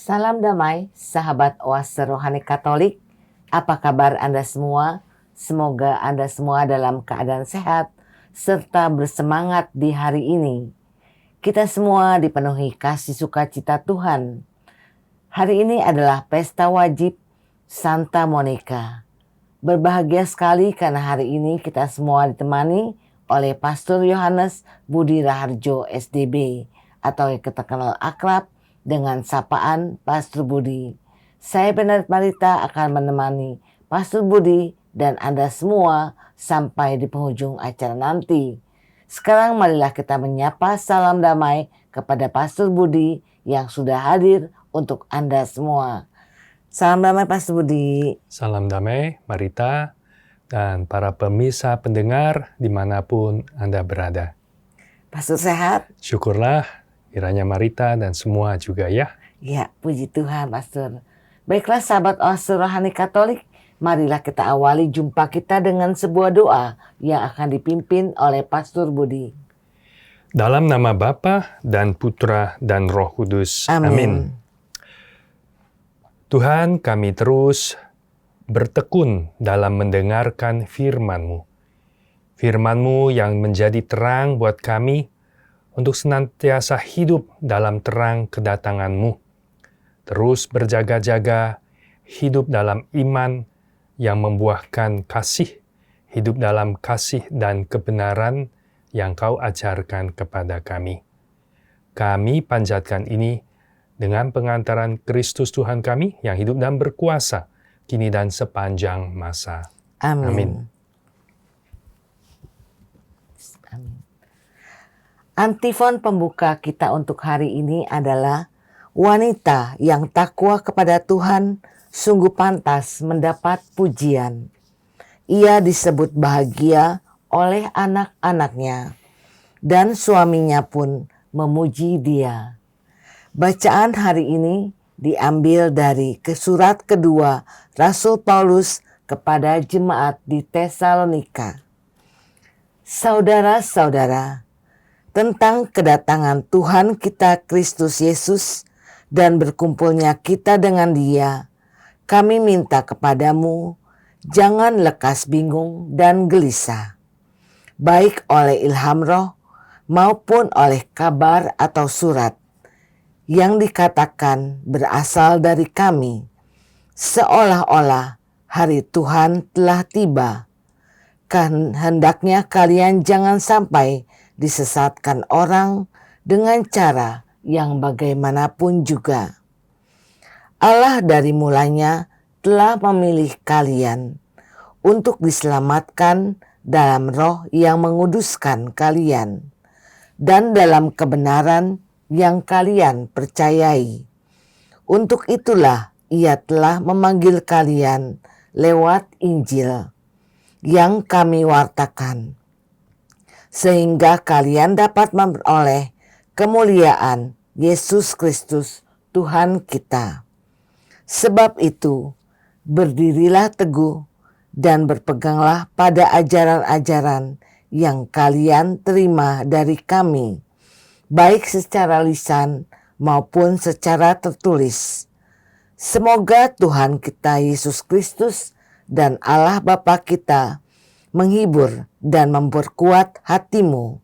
Salam damai, sahabat Oase Rohani Katolik. Apa kabar Anda semua? Semoga Anda semua dalam keadaan sehat serta bersemangat di hari ini. Kita semua dipenuhi kasih sukacita Tuhan. Hari ini adalah pesta wajib Santa Monica. Berbahagia sekali karena hari ini kita semua ditemani oleh Pastor Yohanes Budi Raharjo SDB atau yang kita kenal akrab dengan sapaan Pastor Budi. Saya Bernard Marita akan menemani Pastor Budi dan Anda semua sampai di penghujung acara nanti. Sekarang marilah kita menyapa salam damai kepada Pastor Budi yang sudah hadir untuk Anda semua. Salam damai Pastor Budi. Salam damai Marita dan para pemirsa pendengar dimanapun Anda berada. Pastor sehat? Syukurlah. Kiranya Marita dan semua juga ya. Ya, puji Tuhan, Pastor. Baiklah sahabat Oase Rohani Katolik, marilah kita awali jumpa kita dengan sebuah doa yang akan dipimpin oleh Pastor Budi. Dalam nama Bapa dan Putra dan Roh Kudus. Amin. Tuhan, kami terus bertekun dalam mendengarkan firman-Mu. Firman-Mu yang menjadi terang buat kami, untuk senantiasa hidup dalam terang kedatangan-Mu. Terus berjaga-jaga, hidup dalam iman yang membuahkan kasih, hidup dalam kasih dan kebenaran yang Kau ajarkan kepada kami. Kami panjatkan ini dengan pengantaran Kristus Tuhan kami yang hidup dan berkuasa, kini dan sepanjang masa. Amin. Amin. Antifon pembuka kita untuk hari ini adalah wanita yang takwa kepada Tuhan sungguh pantas mendapat pujian. Ia disebut bahagia oleh anak-anaknya dan suaminya pun memuji dia. Bacaan hari ini diambil dari surat kedua Rasul Paulus kepada jemaat di Tesalonika. Saudara-saudara, tentang kedatangan Tuhan kita Kristus Yesus dan berkumpulnya kita dengan Dia, kami minta kepadamu, jangan lekas bingung dan gelisah, baik oleh ilham roh maupun oleh kabar atau surat yang dikatakan berasal dari kami, seolah-olah hari Tuhan telah tiba. Kan hendaknya kalian jangan sampai disesatkan orang dengan cara yang bagaimanapun juga. Allah dari mulanya telah memilih kalian untuk diselamatkan dalam roh yang menguduskan kalian dan dalam kebenaran yang kalian percayai. Untuk itulah Ia telah memanggil kalian lewat Injil yang kami wartakan, sehingga kalian dapat memperoleh kemuliaan Yesus Kristus Tuhan kita. Sebab itu, berdirilah teguh dan berpeganglah pada ajaran-ajaran yang kalian terima dari kami, baik secara lisan maupun secara tertulis. Semoga Tuhan kita Yesus Kristus dan Allah Bapa kita menghibur dan memperkuat hatimu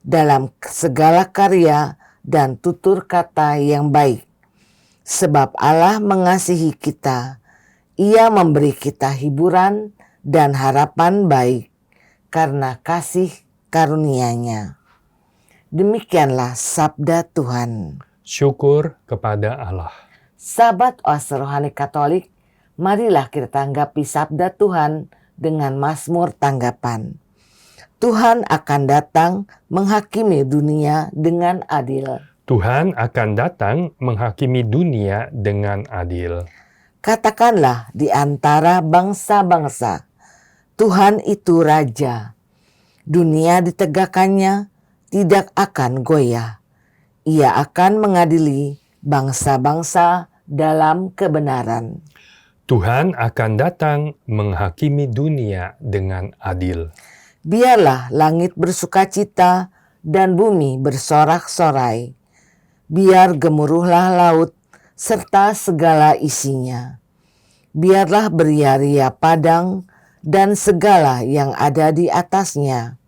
dalam segala karya dan tutur kata yang baik. Sebab Allah mengasihi kita, Ia memberi kita hiburan dan harapan baik karena kasih karunia-Nya. Demikianlah sabda Tuhan. Syukur kepada Allah. Sahabat Oase Rohani Katolik, marilah kita tanggapi sabda Tuhan dengan mazmur tanggapan. Tuhan akan datang menghakimi dunia dengan adil. Tuhan akan datang menghakimi dunia dengan adil. Katakanlah di antara bangsa-bangsa, Tuhan itu Raja. Dunia ditegakkannya tidak akan goyah. Ia akan mengadili bangsa-bangsa dalam kebenaran. Tuhan akan datang menghakimi dunia dengan adil. Biarlah langit bersukacita dan bumi bersorak-sorai. Biar gemuruhlah laut serta segala isinya. Biarlah beria-ria padang dan segala yang ada di atasnya,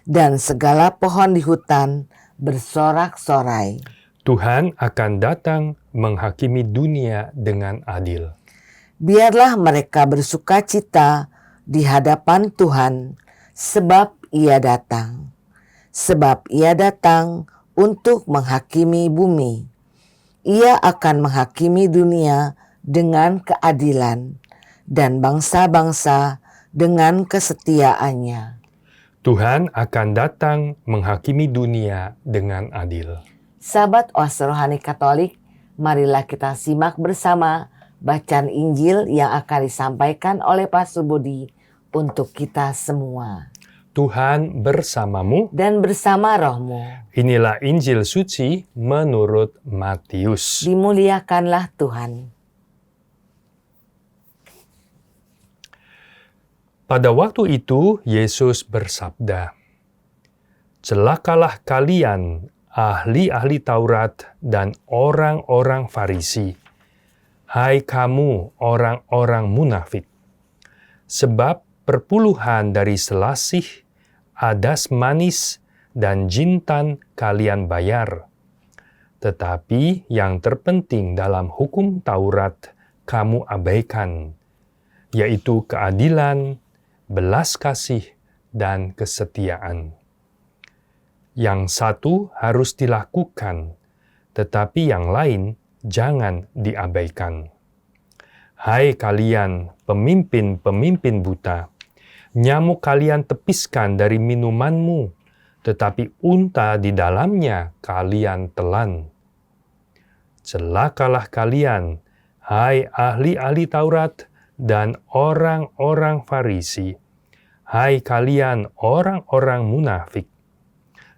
dan segala pohon di hutan bersorak-sorai. Tuhan akan datang menghakimi dunia dengan adil. Biarlah mereka bersuka cita di hadapan Tuhan, sebab Ia datang. Sebab Ia datang untuk menghakimi bumi. Ia akan menghakimi dunia dengan keadilan, dan bangsa-bangsa dengan kesetiaannya. Tuhan akan datang menghakimi dunia dengan adil. Sahabat Oase Rohani Katolik, marilah kita simak bersama bacaan Injil yang akan disampaikan oleh Pastor Budi untuk kita semua. Tuhan bersamamu. Dan bersama rohmu. Inilah Injil suci menurut Matius. Dimuliakanlah Tuhan. Pada waktu itu Yesus bersabda, "Celakalah kalian, ahli-ahli Taurat dan orang-orang Farisi. Hai kamu orang-orang munafik, sebab perpuluhan dari selasih, adas manis, dan jintan kalian bayar. Tetapi yang terpenting dalam hukum Taurat kamu abaikan, yaitu keadilan, belas kasih, dan kesetiaan. Yang satu harus dilakukan, tetapi yang lain jangan diabaikan. Hai kalian pemimpin-pemimpin buta, nyamuk kalian tepiskan dari minumanmu, tetapi unta di dalamnya kalian telan. Celakalah kalian, hai ahli-ahli Taurat dan orang-orang Farisi, hai kalian orang-orang munafik,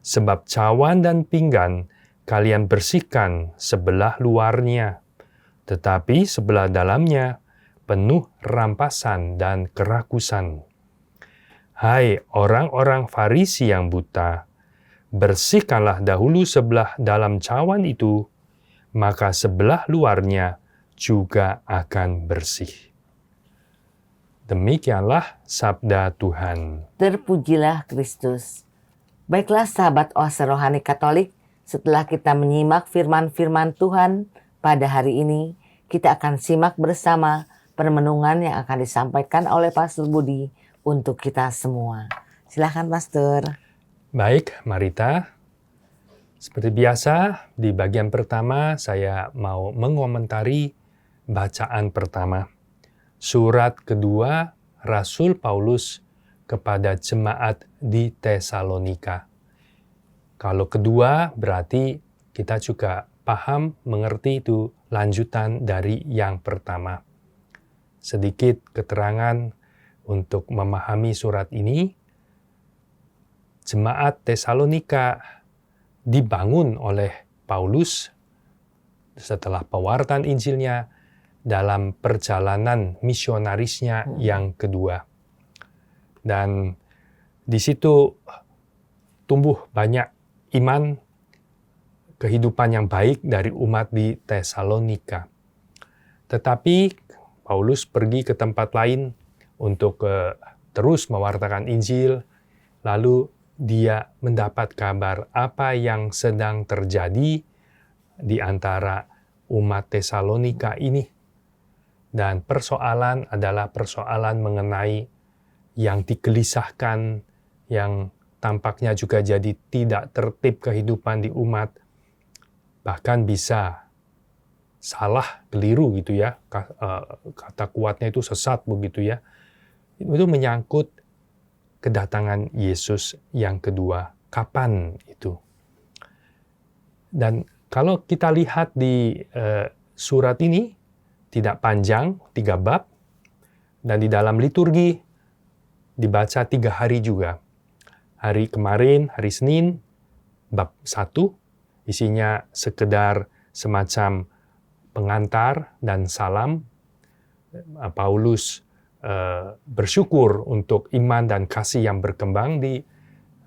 sebab cawan dan pinggan kalian bersihkan sebelah luarnya, tetapi sebelah dalamnya penuh rampasan dan kerakusan. Hai orang-orang Farisi yang buta, bersihkanlah dahulu sebelah dalam cawan itu, maka sebelah luarnya juga akan bersih." Demikianlah sabda Tuhan. Terpujilah Kristus. Baiklah sahabat Oase Rohani Katolik, setelah kita menyimak firman-firman Tuhan pada hari ini, kita akan simak bersama permenungan yang akan disampaikan oleh Pastor Budi untuk kita semua. Silakan Pastor. Baik, Marita. Seperti biasa, di bagian pertama saya mau mengomentari bacaan pertama. Surat kedua Rasul Paulus kepada jemaat di Tesalonika. Kalau kedua berarti kita juga paham, mengerti itu lanjutan dari yang pertama. Sedikit keterangan untuk memahami surat ini. Jemaat Tesalonika dibangun oleh Paulus setelah pewartaan Injilnya dalam perjalanan misionarisnya yang kedua. Dan di situ tumbuh banyak iman, kehidupan yang baik dari umat di Tesalonika. Tetapi Paulus pergi ke tempat lain untuk terus mewartakan Injil, lalu dia mendapat kabar apa yang sedang terjadi di antara umat Tesalonika ini. Dan persoalan adalah persoalan mengenai yang digelisahkan, yang tampaknya juga jadi tidak tertib kehidupan di umat, bahkan bisa salah, keliru gitu ya, kata kuatnya itu sesat begitu ya. Itu menyangkut kedatangan Yesus yang kedua. Kapan itu? Dan kalau kita lihat di surat ini, tidak panjang, 3 bab, dan di dalam liturgi dibaca 3 hari juga. Hari kemarin, hari Senin, bab 1, isinya sekedar semacam pengantar dan salam. Paulus bersyukur untuk iman dan kasih yang berkembang di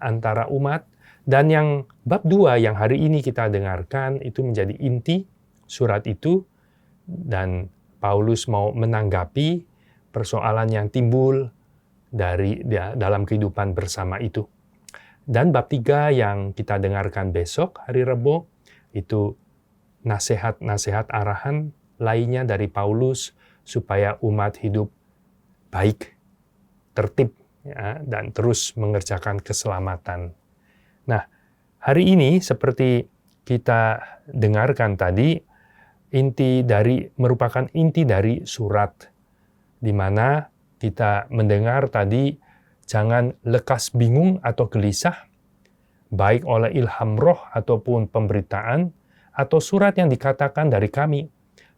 antara umat. Dan yang bab 2 yang hari ini kita dengarkan itu menjadi inti surat itu, Dan Paulus mau menanggapi persoalan yang timbul dalam kehidupan bersama itu. Dan bab 3 yang kita dengarkan besok hari Rebo itu nasihat-nasihat arahan lainnya dari Paulus supaya umat hidup baik, tertib, ya, dan terus mengerjakan keselamatan. Nah, hari ini seperti kita dengarkan tadi, merupakan inti dari surat, di mana kita mendengar tadi jangan lekas bingung atau gelisah, baik oleh ilham roh ataupun pemberitaan, atau surat yang dikatakan dari kami,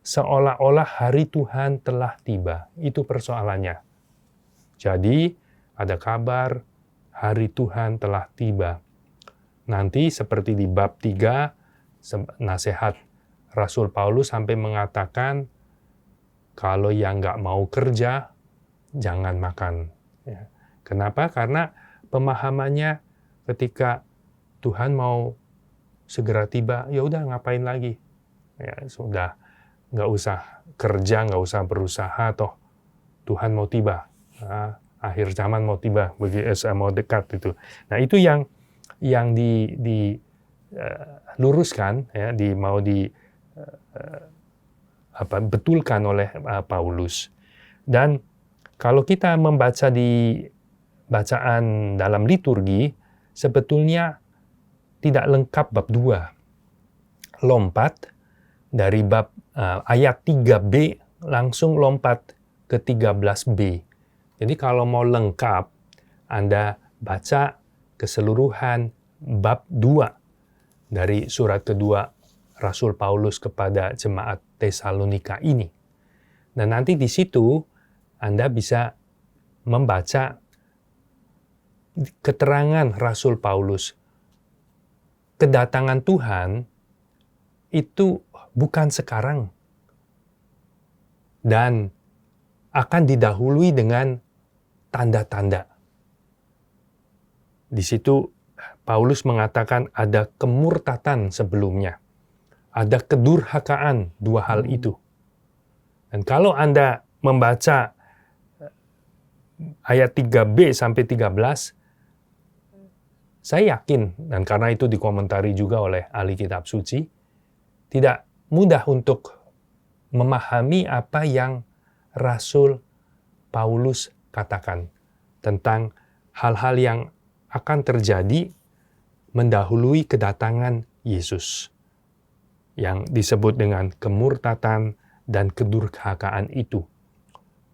seolah-olah hari Tuhan telah tiba. Itu persoalannya. Jadi, ada kabar hari Tuhan telah tiba. Nanti seperti di bab 3, nasihat Rasul Paulus sampai mengatakan, kalau yang nggak mau kerja, jangan makan. Ya. Kenapa? Karena pemahamannya ketika Tuhan mau segera tiba, ya udah ngapain lagi? Ya sudah, nggak usah kerja, nggak usah berusaha, toh Tuhan mau tiba. Nah, akhir zaman mau tiba, mau dekat itu. Nah itu yang diluruskan, ya, betulkan oleh Paulus. Dan kalau kita membaca di bacaan dalam liturgi, sebetulnya tidak lengkap bab 2. Lompat dari bab ayat 3b langsung lompat ke 13b. Jadi kalau mau lengkap, Anda baca keseluruhan bab 2 dari surat kedua Rasul Paulus kepada jemaat Tesalonika ini. Dan nanti di situ Anda bisa membaca keterangan Rasul Paulus. Kedatangan Tuhan itu bukan sekarang dan akan didahului dengan tanda-tanda. Di situ Paulus mengatakan ada kemurtatan sebelumnya. Ada kedurhakaan, dua hal itu. Dan kalau Anda membaca ayat 3b sampai 13, saya yakin, dan karena itu dikomentari juga oleh ahli kitab suci, tidak mudah untuk memahami apa yang Rasul Paulus katakan tentang hal-hal yang akan terjadi mendahului kedatangan Yesus, yang disebut dengan kemurtatan dan kedurhakaan itu.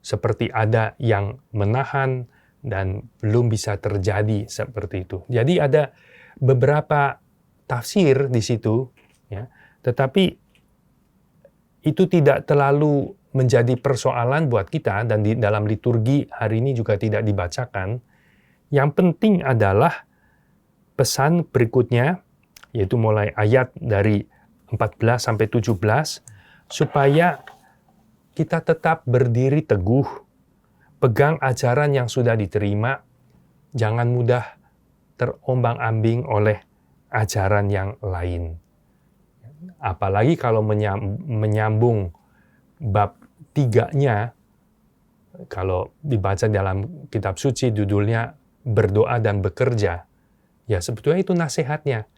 Seperti ada yang menahan dan belum bisa terjadi seperti itu. Jadi ada beberapa tafsir di situ, ya, tetapi itu tidak terlalu menjadi persoalan buat kita, dan di dalam liturgi hari ini juga tidak dibacakan. Yang penting adalah pesan berikutnya, yaitu mulai ayat dari 14 sampai 17, supaya kita tetap berdiri teguh, pegang ajaran yang sudah diterima, jangan mudah terombang-ambing oleh ajaran yang lain. Apalagi kalau menyambung bab 3-nya, kalau dibaca dalam kitab suci judulnya berdoa dan bekerja, ya sebetulnya itu nasihatnya.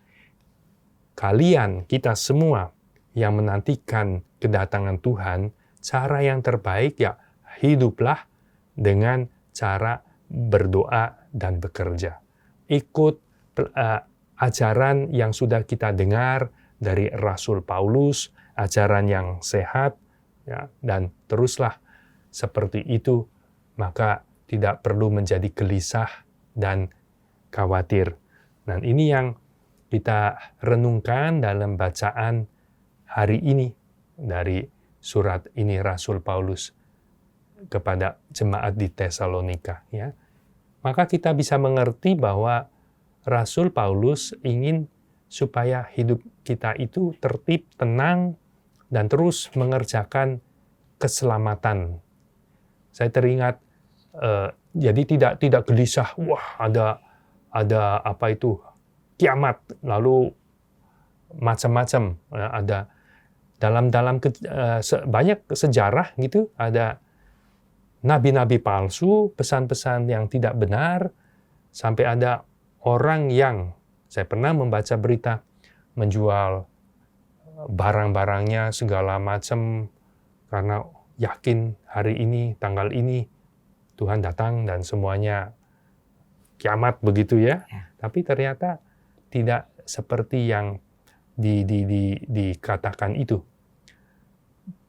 Kalian, kita semua yang menantikan kedatangan Tuhan, cara yang terbaik ya hiduplah dengan cara berdoa dan bekerja. Ikut ajaran yang sudah kita dengar dari Rasul Paulus, ajaran yang sehat, ya, dan teruslah seperti itu, maka tidak perlu menjadi gelisah dan khawatir. Dan ini yang kita renungkan dalam bacaan hari ini dari surat ini Rasul Paulus kepada jemaat di Tesalonika, ya. Maka kita bisa mengerti bahwa Rasul Paulus ingin supaya hidup kita itu tertib, tenang, dan terus mengerjakan keselamatan. Saya teringat, jadi tidak gelisah, wah ada apa itu, kiamat, lalu macam-macam ada. banyak sejarah gitu, ada nabi-nabi palsu, pesan-pesan yang tidak benar, sampai ada orang yang, saya pernah membaca berita, menjual barang-barangnya segala macam karena yakin hari ini, tanggal ini, Tuhan datang dan semuanya kiamat begitu ya. Tapi ternyata tidak seperti yang dikatakan itu.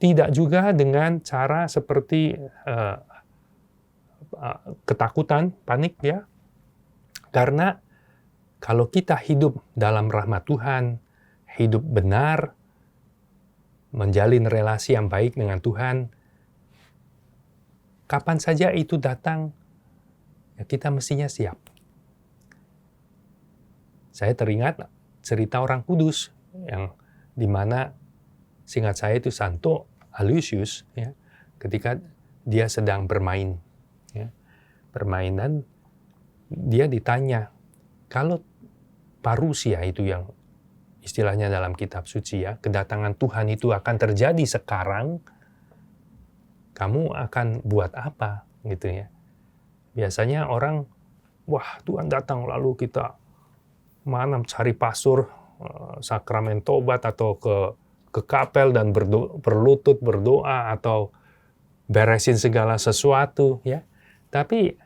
Tidak juga dengan cara seperti ketakutan, panik ya. Karena kalau kita hidup dalam rahmat Tuhan, hidup benar, menjalin relasi yang baik dengan Tuhan, kapan saja itu datang, ya kita mestinya siap. Saya teringat cerita orang kudus yang dimana seingat saya itu Santo Aloysius ya, ketika dia sedang bermain dan dia ditanya, kalau parusia itu yang istilahnya dalam kitab suci ya, kedatangan Tuhan itu akan terjadi sekarang, kamu akan buat apa gitu ya. Biasanya orang, wah Tuhan datang lalu kita mana cari pasur, sakramen tobat atau ke kapel dan berlutut berdoa atau beresin segala sesuatu ya. Tapi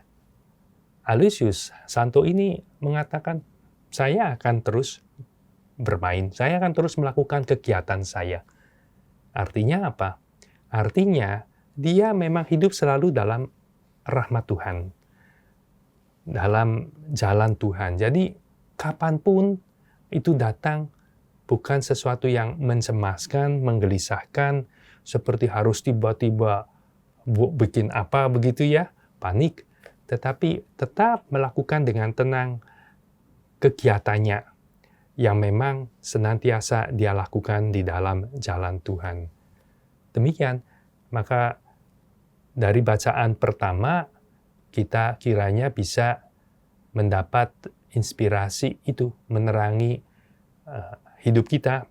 Aloysius Santo ini mengatakan, saya akan terus bermain, saya akan terus melakukan kegiatan saya. Artinya apa? Artinya dia memang hidup selalu dalam rahmat Tuhan, dalam jalan Tuhan. Jadi kapanpun itu datang, bukan sesuatu yang mencemaskan, menggelisahkan, seperti harus tiba-tiba bikin apa begitu ya, panik. Tetapi tetap melakukan dengan tenang kegiatannya yang memang senantiasa dia lakukan di dalam jalan Tuhan. Demikian, maka dari bacaan pertama, kita kiranya bisa mendapat inspirasi itu, menerangi hidup kita,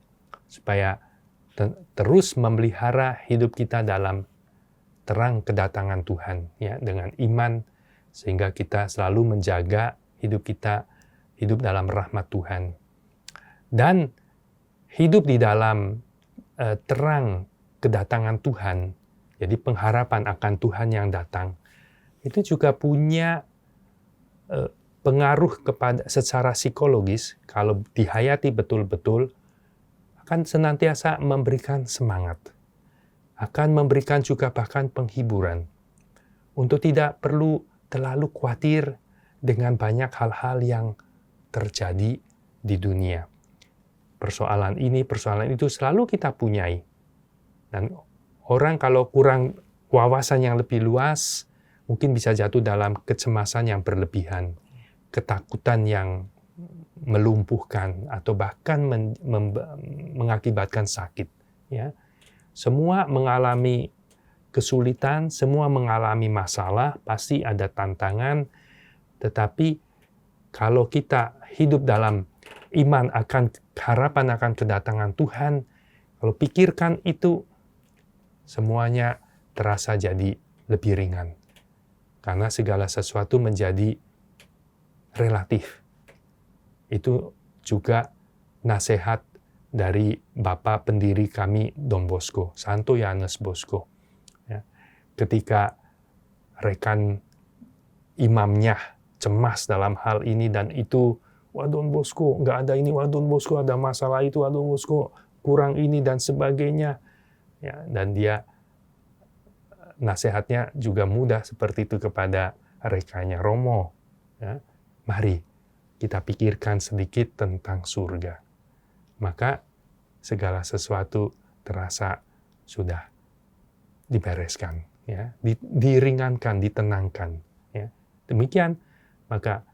supaya terus memelihara hidup kita dalam terang kedatangan Tuhan, ya, dengan iman, sehingga kita selalu menjaga hidup kita, hidup dalam rahmat Tuhan. Dan hidup di dalam terang kedatangan Tuhan, jadi pengharapan akan Tuhan yang datang, itu juga punya pengaruh kepada secara psikologis, kalau dihayati betul-betul, akan senantiasa memberikan semangat, akan memberikan juga bahkan penghiburan, untuk tidak perlu terlalu khawatir dengan banyak hal-hal yang terjadi di dunia. Persoalan ini, persoalan itu selalu kita punyai. Dan orang kalau kurang wawasan yang lebih luas, mungkin bisa jatuh dalam kecemasan yang berlebihan, ketakutan yang melumpuhkan, atau bahkan mengakibatkan sakit. Ya. Semua mengalami kesulitan, semua mengalami masalah, pasti ada tantangan, tetapi kalau kita hidup dalam iman akan harapan akan kedatangan Tuhan, kalau pikirkan itu, semuanya terasa jadi lebih ringan. Karena segala sesuatu menjadi relatif. Itu juga nasihat dari Bapak pendiri kami, Don Bosco, Santo Yohanes Bosco. Ya. Ketika rekan imamnya cemas dalam hal ini dan itu, wah Don Bosco, nggak ada ini, wah Don Bosco ada masalah itu, wah Don Bosco kurang ini dan sebagainya. Ya, dan dia nasihatnya juga mudah seperti itu kepada rekannya, Romo. Ya, mari kita pikirkan sedikit tentang surga. Maka segala sesuatu terasa sudah dibereskan, ya, diringankan, ditenangkan. Ya. Demikian, maka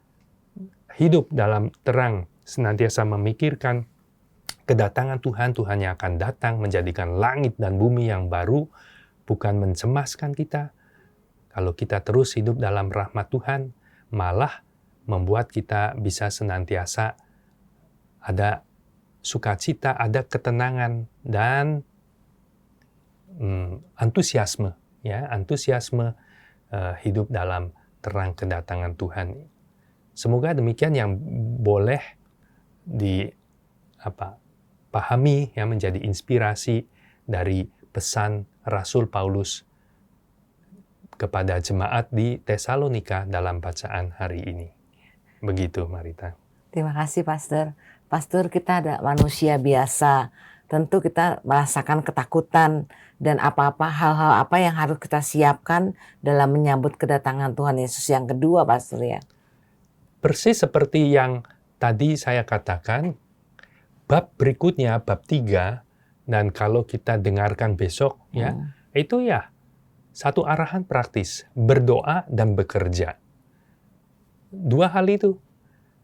hidup dalam terang, senantiasa memikirkan kedatangan Tuhan, Tuhan yang akan datang menjadikan langit dan bumi yang baru, bukan mencemaskan kita. Kalau kita terus hidup dalam rahmat Tuhan, malah membuat kita bisa senantiasa ada sukacita, ada ketenangan, dan antusiasme, ya, antusiasme hidup dalam terang kedatangan Tuhan. Semoga demikian yang boleh pahami, ya, menjadi inspirasi dari pesan Rasul Paulus kepada jemaat di Tesalonika dalam bacaan hari ini. Begitu, Marita. Terima kasih, Pastor. Pastor, kita ada manusia biasa. Tentu kita merasakan ketakutan dan hal-hal apa yang harus kita siapkan dalam menyambut kedatangan Tuhan Yesus yang kedua, Pastor, ya. Persis seperti yang tadi saya katakan, bab berikutnya, bab 3, dan kalau kita dengarkan besok, ya, itu ya satu arahan praktis, berdoa dan bekerja. Dua hal itu.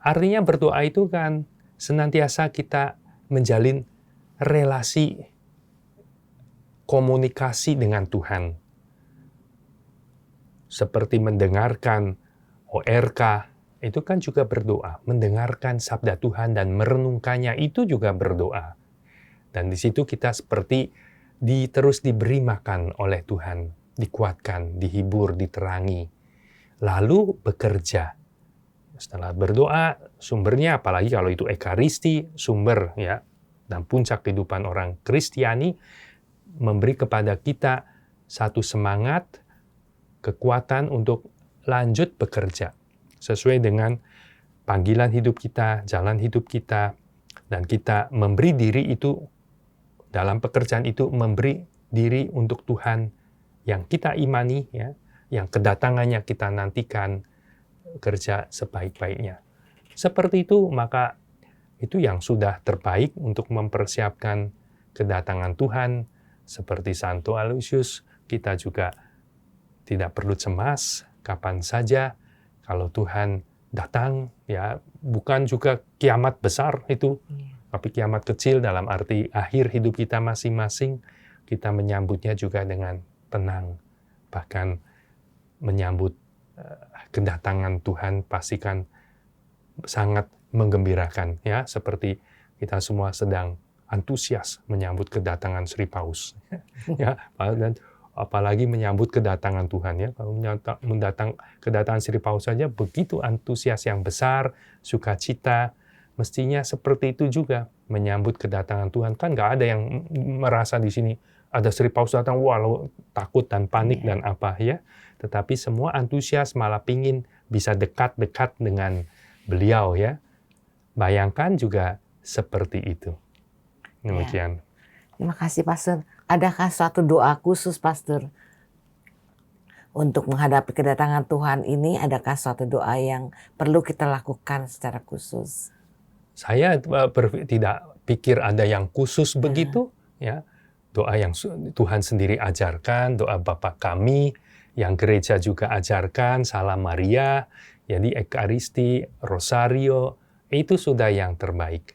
Artinya berdoa itu kan senantiasa kita menjalin relasi komunikasi dengan Tuhan. Seperti mendengarkan ORK, itu kan juga berdoa. Mendengarkan sabda Tuhan dan merenungkannya itu juga berdoa. Dan di situ kita seperti terus diberi makan oleh Tuhan, dikuatkan, dihibur, diterangi. Lalu bekerja. Setelah berdoa, sumbernya apalagi kalau itu ekaristi, sumber, ya, dan puncak kehidupan orang Kristiani, memberi kepada kita satu semangat, kekuatan untuk lanjut bekerja sesuai dengan panggilan hidup kita, jalan hidup kita, dan kita memberi diri itu dalam pekerjaan itu, memberi diri untuk Tuhan yang kita imani, ya, yang kedatangannya kita nantikan, kerja sebaik-baiknya. Seperti itu, maka itu yang sudah terbaik untuk mempersiapkan kedatangan Tuhan. Seperti Santo Aloysius, kita juga tidak perlu cemas kapan saja kalau Tuhan datang, ya, bukan juga kiamat besar itu, tapi kiamat kecil dalam arti akhir hidup kita masing-masing, kita menyambutnya juga dengan tenang. Bahkan menyambut kedatangan Tuhan pastikan sangat menggembirakan, ya, seperti kita semua sedang antusias menyambut kedatangan Sri Paus. Ya, dan apalagi menyambut kedatangan Tuhan, ya. Kalau kedatangan Sri Paus saja begitu antusias yang besar, sukacita, mestinya seperti itu juga menyambut kedatangan Tuhan. Kan nggak ada yang merasa di sini ada Sri Paus datang, walau takut dan panik dan apa, ya. Tetapi semua antusias, malah pingin bisa dekat-dekat dengan beliau, ya. Bayangkan juga seperti itu. Demikian. Ya. Terima kasih, Pastor. Adakah suatu doa khusus, Pastor, untuk menghadapi kedatangan Tuhan ini? Adakah suatu doa yang perlu kita lakukan secara khusus? Saya tidak pikir ada yang khusus begitu, ya. Doa yang Tuhan sendiri ajarkan, doa Bapa Kami, yang gereja juga ajarkan, Salam Maria, jadi Ekaristi, Rosario, itu sudah yang terbaik.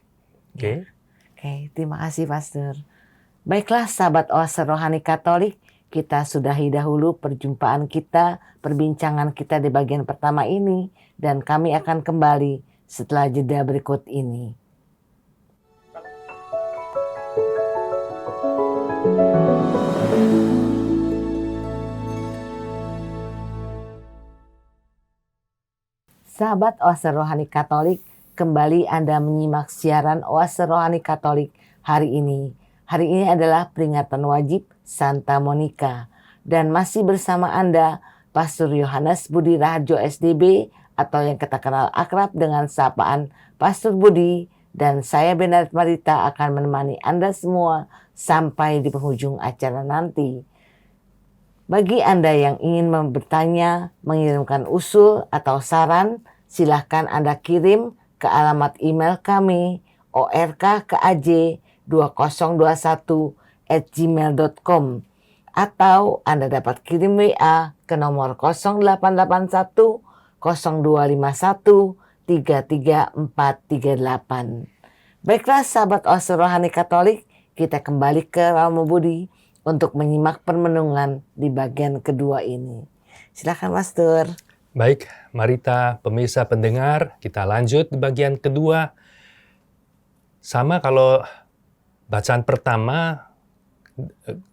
Oke? Oke, terima kasih, Pastor. Baiklah, sahabat Oase Rohani Katolik, kita sudahi dahulu perjumpaan kita, perbincangan kita di bagian pertama ini, dan kami akan kembali setelah jeda berikut ini. Sahabat Oase Rohani Katolik, kembali Anda menyimak siaran Oase Rohani Katolik hari ini. Hari ini adalah peringatan wajib Santa Monica. Dan masih bersama Anda, Pastor Yohanes Budi Raharjo SDB, atau yang kita kenal akrab dengan sapaan Pastor Budi, dan saya Benaret Marita akan menemani Anda semua sampai di penghujung acara nanti. Bagi Anda yang ingin bertanya, mengirimkan usul atau saran, silahkan Anda kirim ke alamat email kami orkkaj2021@gmail.com, atau Anda dapat kirim WA ke nomor 0881 0251 33438. Baiklah, sahabat Oase Rohani Katolik, kita kembali ke Romo Budi untuk menyimak permenungan di bagian kedua ini. Silakan, Pastor. Baik, Marita, pemirsa pendengar, kita lanjut di bagian kedua. Sama kalau bacaan pertama,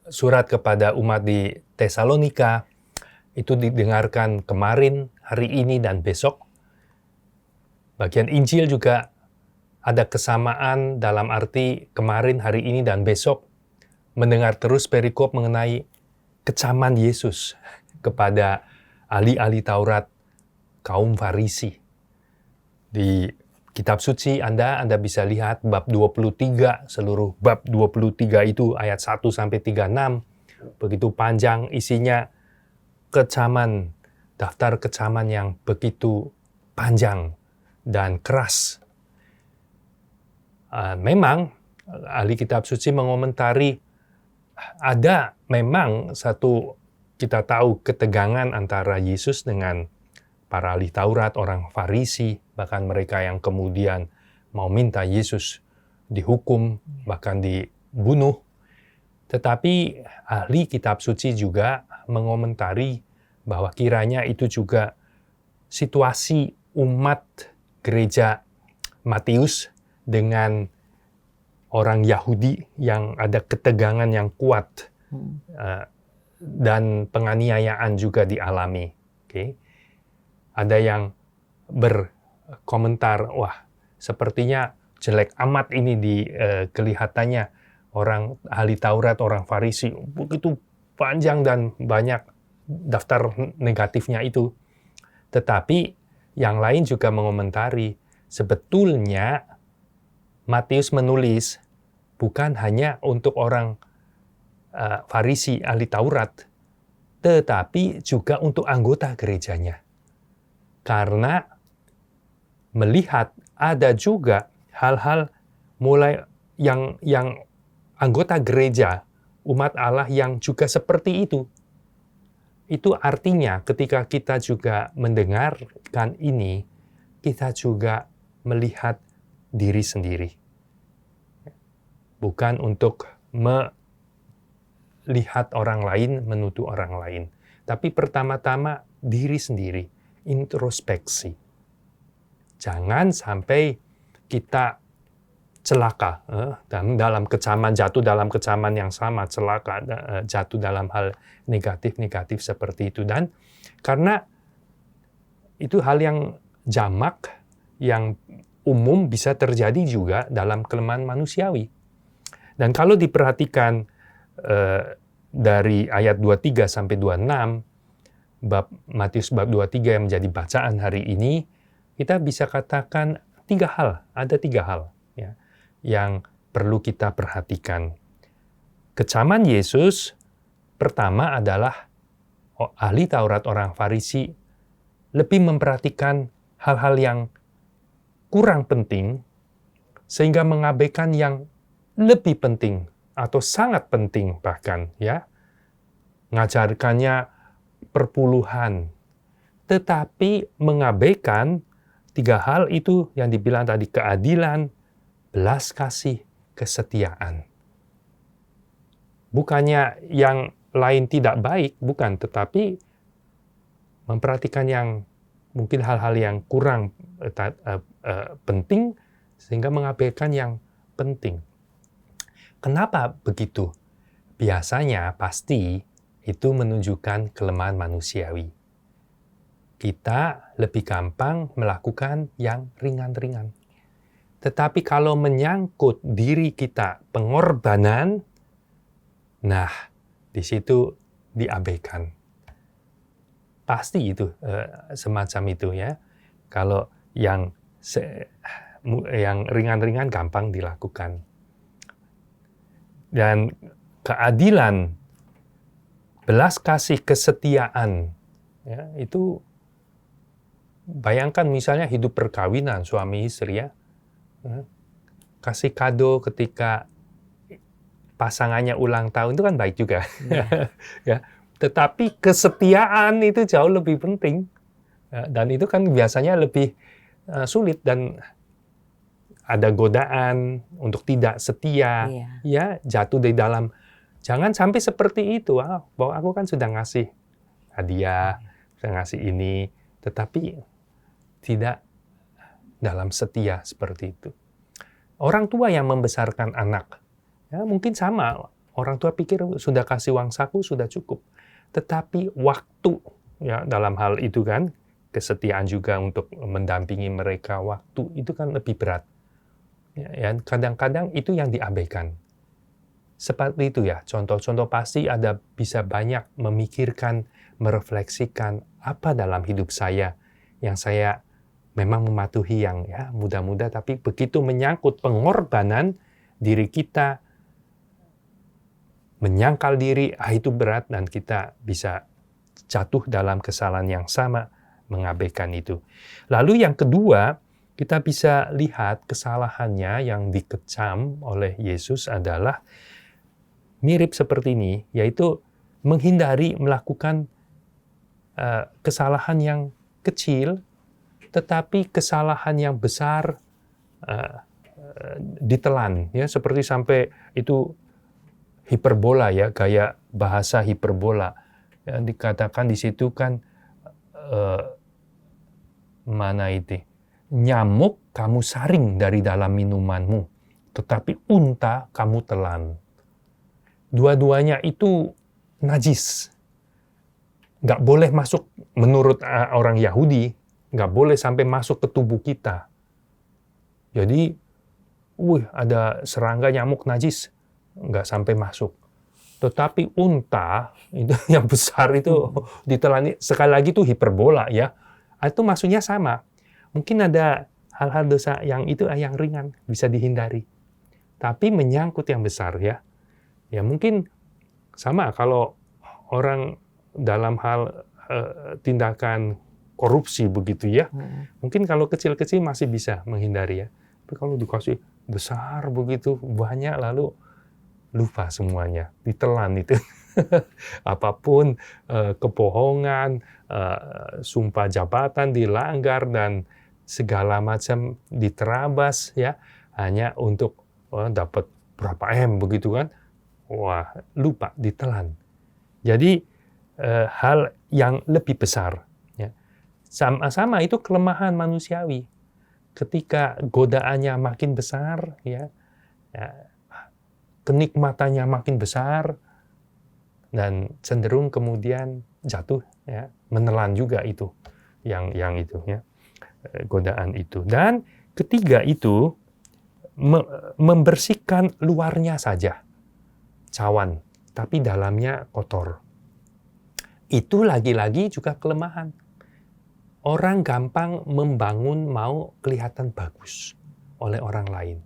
surat kepada umat di Tesalonika itu didengarkan kemarin, hari ini, dan besok. Bagian Injil juga ada kesamaan dalam arti kemarin, hari ini, dan besok. Mendengar terus perikop mengenai kecaman Yesus kepada ahli-ahli Taurat, kaum Farisi. Di kitab suci Anda bisa lihat bab 23, seluruh bab 23 itu ayat 1 sampai 36. Begitu panjang isinya, kecaman, daftar kecaman yang begitu panjang dan keras. Memang ahli kitab suci mengomentari ada memang satu, kita tahu, ketegangan antara Yesus dengan para ahli Taurat, orang Farisi, bahkan mereka yang kemudian mau minta Yesus dihukum, bahkan dibunuh. Tetapi ahli kitab suci juga mengomentari bahwa kiranya itu juga situasi umat gereja Matius dengan orang Yahudi yang ada ketegangan yang kuat dan penganiayaan juga dialami. Okay? Ada yang berkomentar, wah sepertinya jelek amat ini kelihatannya orang ahli Taurat, orang Farisi, begitu panjang dan banyak daftar negatifnya itu. Tetapi yang lain juga mengomentari, sebetulnya Matius menulis bukan hanya untuk orang Farisi, ahli Taurat, tetapi juga untuk anggota gerejanya. Karena melihat ada juga hal-hal mulai yang anggota gereja, umat Allah yang juga seperti itu. Itu artinya ketika kita juga mendengarkan ini, kita juga melihat diri sendiri. Bukan untuk melihat orang lain, menuduh orang lain. Tapi pertama-tama diri sendiri, introspeksi. Jangan sampai kita celaka dalam kecaman, jatuh dalam kecaman yang sama, celaka, jatuh dalam hal negatif-negatif seperti itu. Dan karena itu hal yang jamak, yang umum bisa terjadi juga dalam kelemahan manusiawi. Dan kalau diperhatikan dari ayat 23 sampai 26, Matius bab 23 yang menjadi bacaan hari ini, kita bisa katakan ada tiga hal ya, yang perlu kita perhatikan. Kecaman Yesus pertama adalah ahli Taurat, orang Farisi lebih memperhatikan hal-hal yang kurang penting sehingga mengabaikan yang lebih penting atau sangat penting, bahkan ya, ngajarkannya perpuluhan, tetapi mengabaikan tiga hal itu yang dibilang tadi: keadilan, belas kasih, kesetiaan. Bukannya yang lain tidak baik, bukan, tetapi memperhatikan yang mungkin hal-hal yang kurang penting sehingga mengabaikan yang penting. Kenapa begitu? Biasanya pasti itu menunjukkan kelemahan manusiawi. Kita lebih gampang melakukan yang ringan-ringan. Tetapi kalau menyangkut diri kita, pengorbanan, nah, di situ diabaikan. Pasti itu semacam itu ya. Kalau yang ringan-ringan gampang dilakukan. Dan keadilan, belas kasih, kesetiaan, ya, itu bayangkan misalnya hidup perkawinan suami istri ya. Kasih kado ketika pasangannya ulang tahun itu kan baik juga. Ya. Tetapi kesetiaan itu jauh lebih penting. Dan itu kan biasanya lebih sulit dan ada godaan untuk tidak setia, ya, jatuh di dalam. Jangan sampai seperti itu. Bahwa aku kan sudah ngasih hadiah, sudah ngasih ini, tetapi tidak dalam setia seperti itu. Orang tua yang membesarkan anak, ya, mungkin sama. orang tua pikir sudah kasih uang saku sudah cukup. Tetapi waktu, ya dalam hal itu kan, kesetiaan juga untuk mendampingi mereka, waktu itu kan lebih berat. Ya, kadang-kadang itu yang diabaikan. Seperti itu ya, contoh-contoh pasti ada bisa banyak memikirkan, merefleksikan apa dalam hidup saya yang saya memang mematuhi yang ya muda-muda, tapi begitu menyangkut pengorbanan diri kita, menyangkal diri, itu berat dan kita bisa jatuh dalam kesalahan yang sama, mengabaikan itu. Lalu yang kedua, kita bisa lihat kesalahannya yang dikecam oleh Yesus adalah mirip seperti ini, yaitu menghindari melakukan kesalahan yang kecil, tetapi kesalahan yang besar ditelan, ya seperti sampai itu hiperbola ya, gaya bahasa hiperbola. Yang dikatakan di situ kan mana itu? Nyamuk kamu saring dari dalam minumanmu, tetapi unta kamu telan. Dua-duanya itu najis. Nggak boleh masuk menurut orang Yahudi, nggak boleh sampai masuk ke tubuh kita. Jadi, ada serangga nyamuk najis, nggak sampai masuk. Tetapi unta, itu yang besar itu ditelan, sekali lagi itu hiperbola ya. Itu maksudnya sama. Mungkin ada hal-hal dosa yang itu yang ringan, bisa dihindari. Tapi menyangkut yang besar ya. Ya mungkin sama kalau orang dalam hal tindakan korupsi begitu ya. Mungkin kalau kecil-kecil masih bisa menghindari ya. Tapi kalau dikasih besar begitu banyak lalu lupa semuanya, ditelan itu. Apapun kebohongan, sumpah jabatan dilanggar dan segala macam diterabas ya hanya untuk dapat berapa M begitu kan. Wah, lupa ditelan. Jadi hal yang lebih besar ya. Sama-sama itu kelemahan manusiawi. Ketika godaannya makin besar ya, kenikmatannya makin besar dan cenderung kemudian jatuh ya, menelan juga itu yang itu ya, godaan itu. Dan ketiga itu membersihkan luarnya saja cawan, tapi dalamnya kotor. Itu lagi-lagi juga kelemahan. Orang gampang membangun mau kelihatan bagus oleh orang lain.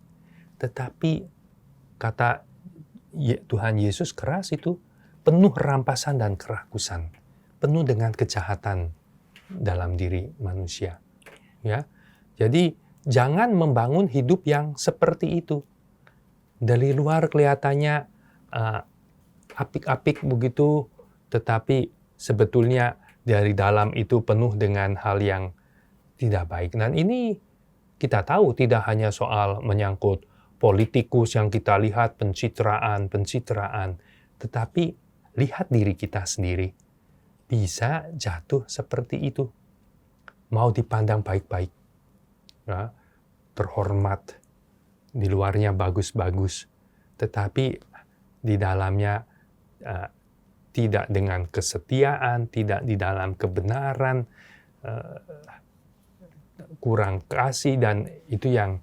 Tetapi kata Tuhan Yesus keras itu penuh rampasan dan kerakusan, penuh dengan kejahatan dalam diri manusia. Ya, jadi jangan membangun hidup yang seperti itu. Dari luar kelihatannya apik-apik begitu, tetapi sebetulnya dari dalam itu penuh dengan hal yang tidak baik. Dan ini kita tahu tidak hanya soal menyangkut politikus yang kita lihat pencitraan, tetapi lihat diri kita sendiri. Bisa jatuh seperti itu. Mau dipandang baik-baik, ya, terhormat, di luarnya bagus-bagus, tetapi di dalamnya tidak dengan kesetiaan, tidak di dalam kebenaran, kurang kasih, dan itu yang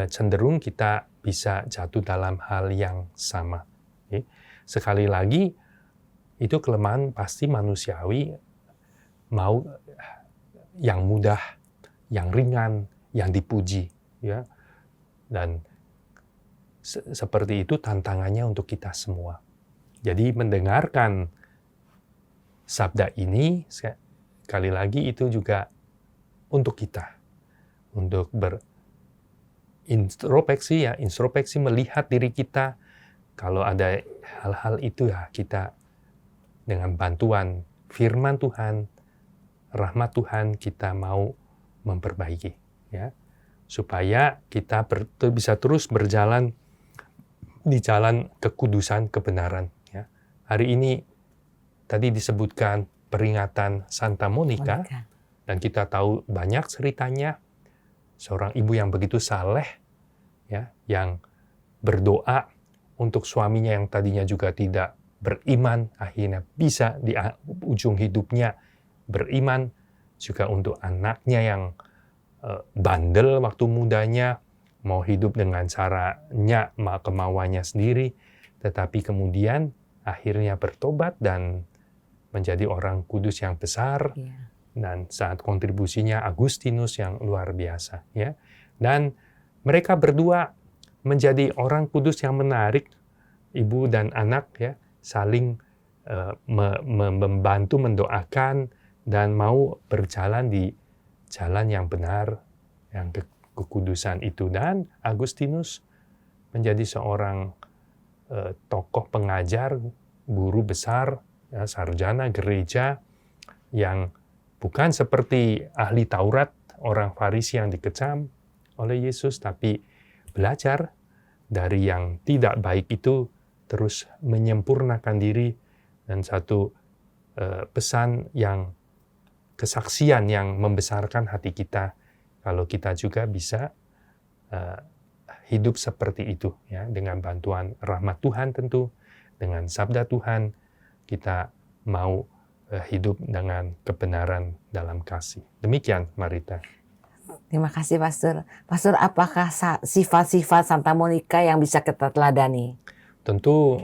cenderung kita bisa jatuh dalam hal yang sama. Sekali lagi, itu kelemahan pasti manusiawi, mau yang mudah, yang ringan, yang dipuji. Ya. Dan seperti itu tantangannya untuk kita semua. Jadi mendengarkan sabda ini, sekali lagi itu juga untuk kita. Untuk introspeksi melihat diri kita. Kalau ada hal-hal itu ya kita dengan bantuan firman Tuhan, rahmat Tuhan kita mau memperbaiki. Ya, supaya kita bisa terus berjalan di jalan kekudusan kebenaran. Ya. Hari ini tadi disebutkan peringatan Santa Monica, dan kita tahu banyak ceritanya seorang ibu yang begitu saleh, ya, yang berdoa untuk suaminya yang tadinya juga tidak beriman, akhirnya bisa di ujung hidupnya beriman, juga untuk anaknya yang bandel waktu mudanya, mau hidup dengan caranya, kemauannya sendiri, tetapi kemudian akhirnya bertobat dan menjadi orang kudus yang besar, dan saat kontribusinya Agustinus yang luar biasa, ya. Dan mereka berdua menjadi orang kudus yang menarik, ibu dan anak, ya, saling membantu, mendoakan, dan mau berjalan di jalan yang benar, yang kekudusan itu. Dan Agustinus menjadi seorang tokoh pengajar, guru besar, ya, sarjana gereja, yang bukan seperti ahli Taurat, orang Farisi yang dikecam oleh Yesus, tapi belajar dari yang tidak baik itu, terus menyempurnakan diri, dan satu pesan yang kesaksian yang membesarkan hati kita, kalau kita juga bisa hidup seperti itu, ya, dengan bantuan rahmat Tuhan tentu, dengan sabda Tuhan, kita mau hidup dengan kebenaran dalam kasih. Demikian, Marita. Terima kasih, Pastor. Pastor, apakah sifat-sifat Santa Monica yang bisa kita teladani? Tentu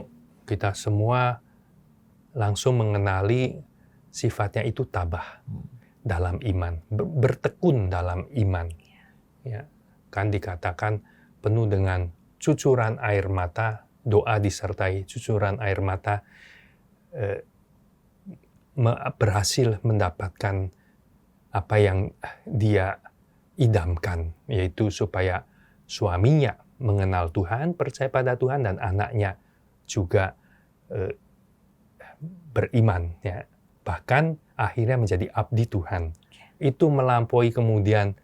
kita semua langsung mengenali sifatnya itu tabah dalam iman, bertekun dalam iman. Ya, kan dikatakan penuh dengan cucuran air mata, doa disertai cucuran air mata, berhasil mendapatkan apa yang dia idamkan, yaitu supaya suaminya mengenal Tuhan, percaya pada Tuhan, dan anaknya juga beriman, ya. Bahkan akhirnya menjadi abdi Tuhan. Itu melampaui kemudian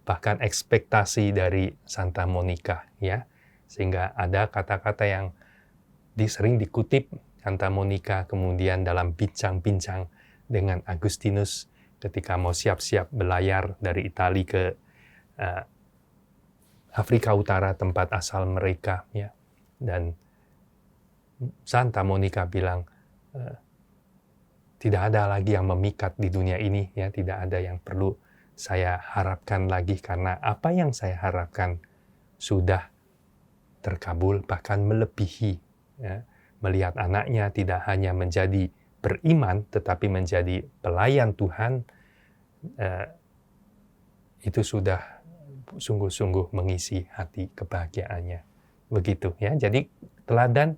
bahkan ekspektasi dari Santa Monica, ya. Sehingga ada kata-kata yang sering dikutip Santa Monica kemudian dalam bincang-bincang dengan Agustinus ketika mau siap-siap belayar dari Italia ke Afrika Utara, tempat asal mereka, ya. Dan Santa Monica bilang, tidak ada lagi yang memikat di dunia ini, ya, tidak ada yang perlu saya harapkan lagi, karena apa yang saya harapkan sudah terkabul, bahkan melebihi, ya. Melihat anaknya tidak hanya menjadi beriman, tetapi menjadi pelayan Tuhan, itu sudah sungguh-sungguh mengisi hati kebahagiaannya. Begitu, ya. Jadi teladan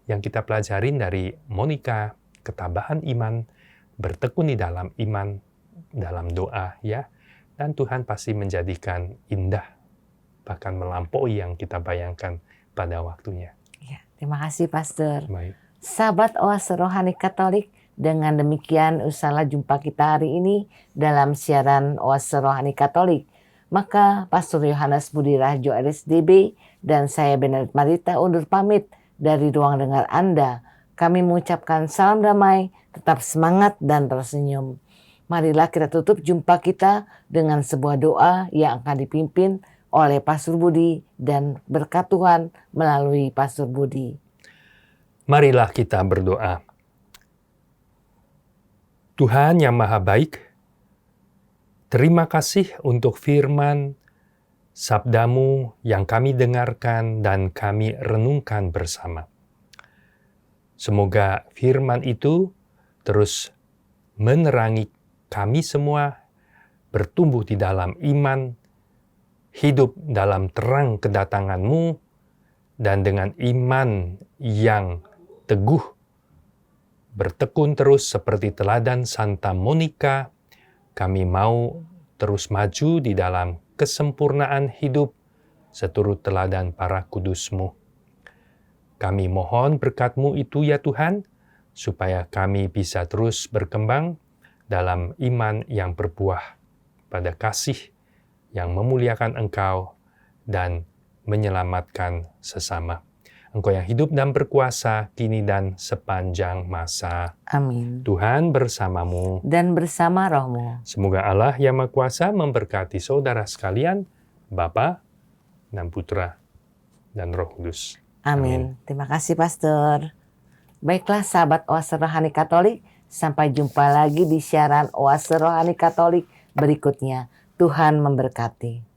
yang kita pelajarin dari Monica, ketabahan iman, bertekun di dalam iman, dalam doa, ya. Dan Tuhan pasti menjadikan indah, bahkan melampaui yang kita bayangkan pada waktunya. Ya, terima kasih, Pastor. Baik. Sahabat Oase Rohani Katolik, dengan demikian usahlah jumpa kita hari ini dalam siaran Oase Rohani Katolik. Maka Pastor Yohanes Budi Raharjo RSDB dan saya Benedict Marita undur pamit dari ruang dengar Anda. Kami mengucapkan salam damai, tetap semangat dan tersenyum. Marilah kita tutup jumpa kita dengan sebuah doa yang akan dipimpin oleh Pastor Budi dan berkat Tuhan melalui Pastor Budi. Marilah kita berdoa. Tuhan yang Maha Baik, terima kasih untuk firman sabdamu yang kami dengarkan dan kami renungkan bersama. Semoga firman itu terus menerangi kami semua, bertumbuh di dalam iman, hidup dalam terang kedatangan-Mu, dan dengan iman yang teguh, bertekun terus seperti teladan Santa Monica, kami mau terus maju di dalam kesempurnaan hidup seturut teladan para kudus-Mu. Kami mohon berkat-Mu itu, ya Tuhan, supaya kami bisa terus berkembang dalam iman yang berbuah pada kasih yang memuliakan Engkau dan menyelamatkan sesama. Engkau yang hidup dan berkuasa kini dan sepanjang masa. Amin. Tuhan bersamamu. Dan bersama rohmu. Semoga Allah yang Maha Kuasa memberkati saudara sekalian, Bapa dan Putra dan Roh Kudus. Amin. Terima kasih Pastor. Baiklah sahabat Oase Rohani Katolik, sampai jumpa lagi di siaran Oase Rohani Katolik berikutnya. Tuhan memberkati.